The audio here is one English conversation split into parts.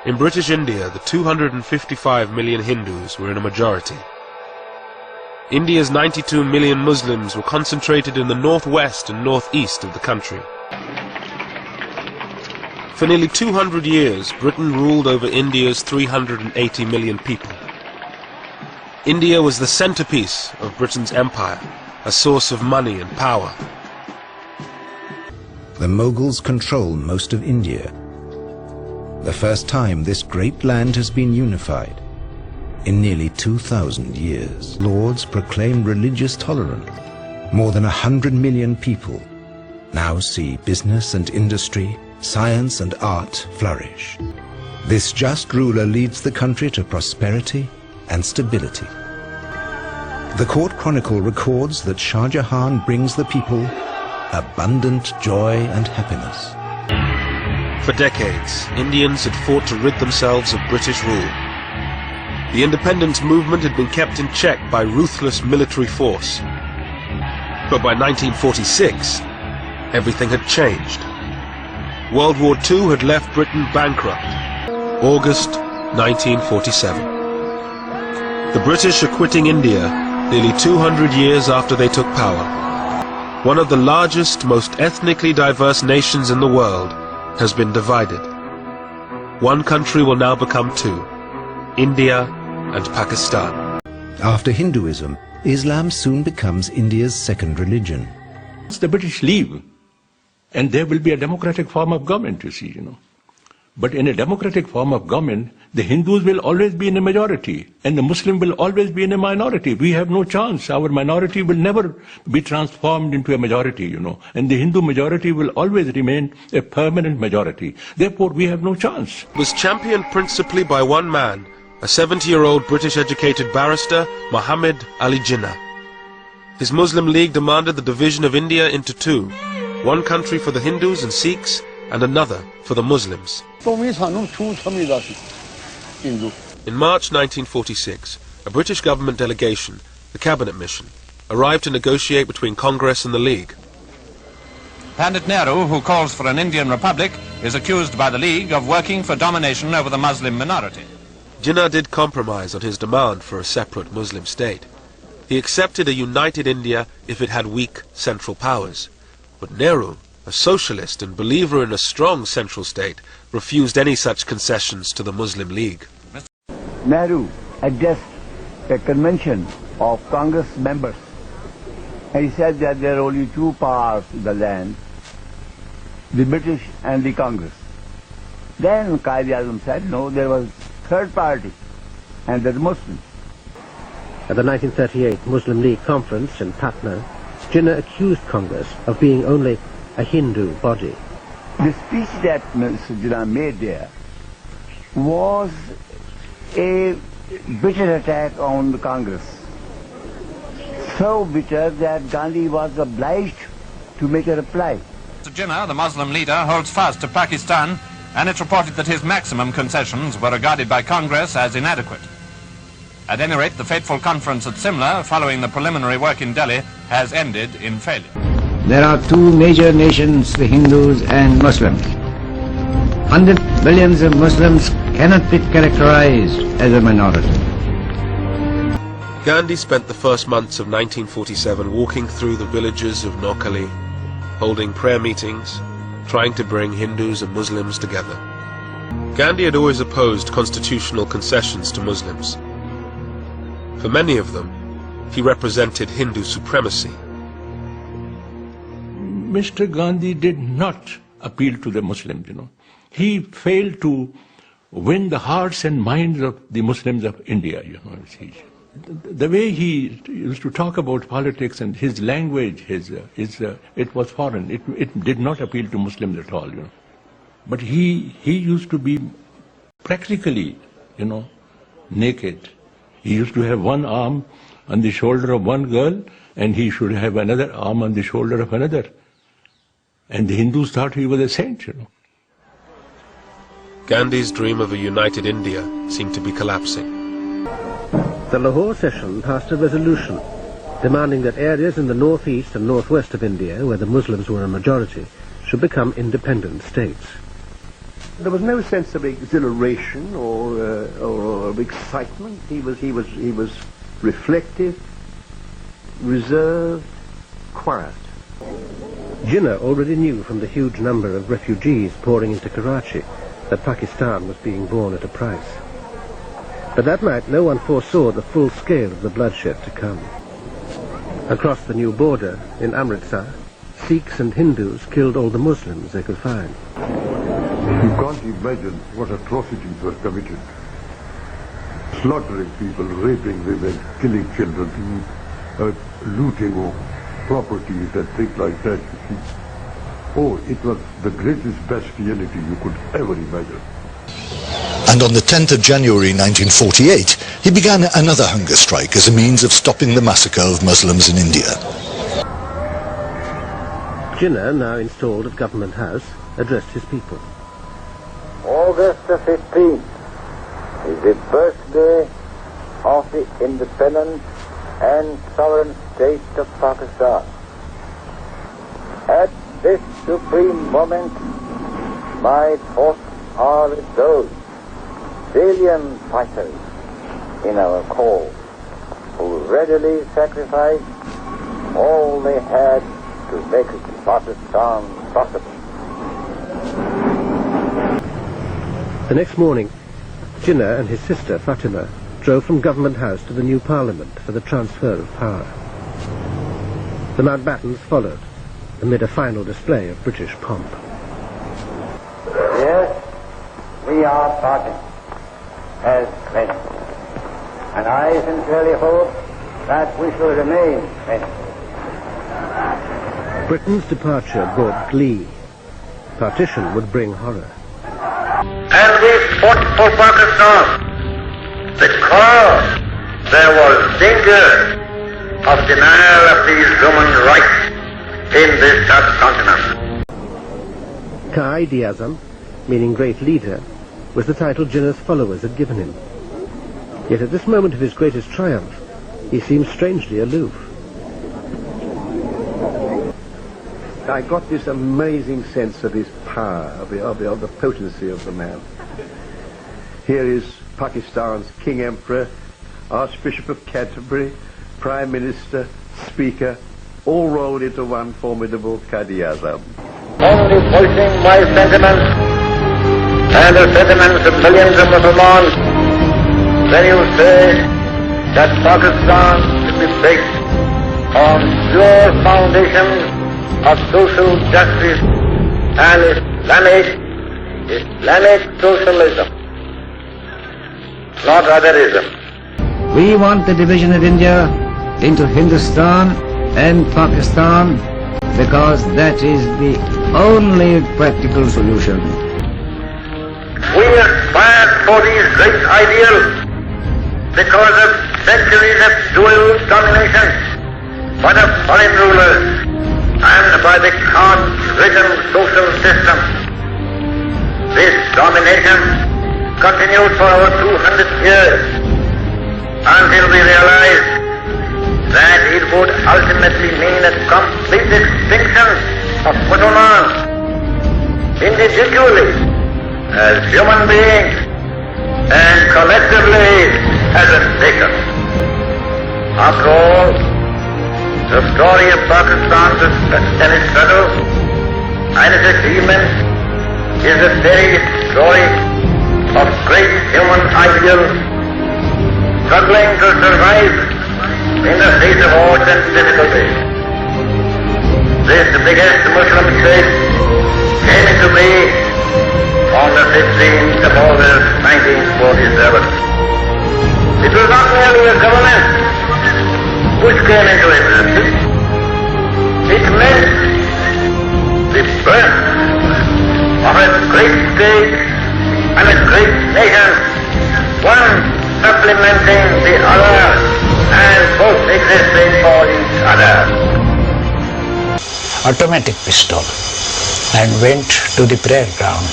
In British India, the 255 million Hindus were in a majority. India's 92 million Muslims were concentrated in the northwest and northeast of the country. For nearly 200 years, Britain ruled over India's 380 million people. India was the centerpiece of Britain's empire, a source of money and power. The Mughals control most of India. The first time this great land has been unified in nearly 2,000 years. Lords proclaim religious tolerance. More than 100 million people now see business and industry, science and art flourish. This just ruler leads the country to prosperity and stability. The court chronicle records that Shah Jahan brings the people abundant joy and happiness. For decades, Indians had fought to rid themselves of British rule. The independence movement had been kept in check by ruthless military force. But by 1946, everything had changed. World War II had left Britain bankrupt. August 1947. The British are quitting India nearly 200 years after they took power. One of the largest, most ethnically diverse nations in the world has been divided. One country will now become two, India and Pakistan. After Hinduism, Islam soon becomes India's second religion. The British leave, and there will be a democratic form of government, you see, But in a democratic form of government, the Hindus will always be in a majority, and the Muslim will always be in a minority. We have no chance. Our minority will never be transformed into a majority, and the Hindu majority will always remain a permanent majority. Therefore, we have no chance. It was championed principally by one man, a 70-year-old British-educated barrister, Muhammad Ali Jinnah. His Muslim League demanded the division of India into two, one country for the Hindus and Sikhs, and another for the Muslims. In March 1946, a British government delegation, the Cabinet Mission, arrived to negotiate between Congress and the League. Pandit Nehru, who calls for an Indian republic, is accused by the League of working for domination over the Muslim minority. Jinnah did compromise on his demand for a separate Muslim state. He accepted a united India if it had weak central powers. But Nehru, a socialist and believer in a strong central state, refused any such concessions to the Muslim League. Nehru addressed a convention of Congress members, and he said that there are only two powers in the land, the British and the Congress. Then Quaid-e-Azam said, no, there was third party, and that's Muslims. At the 1938 Muslim League conference in Patna, Jinnah accused Congress of being only a Hindu body. The speech that Mr. Jinnah made there was a bitter attack on the Congress. So bitter that Gandhi was obliged to make a reply. Mr. Jinnah, the Muslim leader, holds fast to Pakistan, and it's reported that his maximum concessions were regarded by Congress as inadequate. At any rate, the fateful conference at Simla, following the preliminary work in Delhi, has ended in failure. There are two major nations, the Hindus and Muslims. 100 millions of Muslims cannot be characterized as a minority. Gandhi spent the first months of 1947 walking through the villages of Noakhali, holding prayer meetings, trying to bring Hindus and Muslims together. Gandhi had always opposed constitutional concessions to Muslims. For many of them, he represented Hindu supremacy. Mr. Gandhi did not appeal to the Muslims, He failed to win the hearts and minds of the Muslims of India, The way he used to talk about politics and his language, it was foreign. It did not appeal to Muslims at all, But he used to be practically, naked. He used to have one arm on the shoulder of one girl, and he should have another arm on the shoulder of another. And the Hindus thought he was a saint, Gandhi's dream of a united India seemed to be collapsing. The Lahore session passed a resolution demanding that areas in the northeast and northwest of India, where the Muslims were a majority, should become independent states. There was no sense of exhilaration or of excitement. He was reflective, reserved, quiet. Jinnah already knew from the huge number of refugees pouring into Karachi that Pakistan was being born at a price. But that night no one foresaw the full scale of the bloodshed to come. Across the new border in Amritsar, Sikhs and Hindus killed all the Muslims they could find. You can't imagine what atrocities were committed. Slaughtering people, raping women, killing children, looting of properties and things like that, you see. Oh, it was the greatest bestiality you could ever imagine. And on the 10th of January 1948, he began another hunger strike as a means of stopping the massacre of Muslims in India. Jinnah, now installed at Government House, addressed his people. August the 15th is the birthday of the independent and sovereign state of Pakistan. At this supreme moment, my thoughts are with those valiant fighters in our cause who readily sacrificed all they had to make Pakistan possible. The next morning, Jinnah and his sister Fatima drove from Government House to the new Parliament for the transfer of power. The Mountbattens followed, amid a final display of British pomp. Yes, we are parting as friends, and I sincerely hope that we shall remain friends. Britain's departure brought glee. Partition would bring horror. And we fought for Pakistan because there was danger of denial of these human rights in this subcontinent. Qaid-e-Azam, meaning great leader, was the title Jinnah's followers had given him. Yet at this moment of his greatest triumph, he seemed strangely aloof. I got this amazing sense of his power, of the potency of the man. Here is Pakistan's King Emperor, Archbishop of Canterbury, Prime Minister, Speaker, all rolled into one formidable Qaid-e-Azam. Only voicing my sentiments and the sentiments of millions of Muslims when you say that Pakistan should be based on pure foundations of social justice and Islamic socialism, not otherism. We want the division of India into Hindustan and Pakistan because that is the only practical solution. We aspire for these great ideals because of centuries of dual domination by the foreign rulers and by the caste-ridden social system. This domination continued for over 200 years until we realized that it would ultimately mean a complete extinction of Muslims individually as human beings and collectively as a nation. After all, the story of Pakistan and its struggle and its achievements is a very story of great human ideals struggling to survive in the face of odds and difficulties. This biggest Muslim state came into being on the 15th of August 1947. It was not merely a government which came into existence. It meant the birth of a great state and a great nation, one supplementing the other and both existing for each other. Automatic pistol and went to the prayer ground,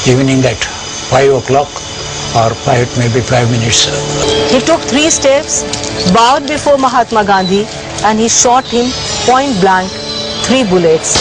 evening at 5 o'clock or maybe 5 minutes. He took 3 steps, bowed before Mahatma Gandhi, and he shot him point blank, 3 bullets.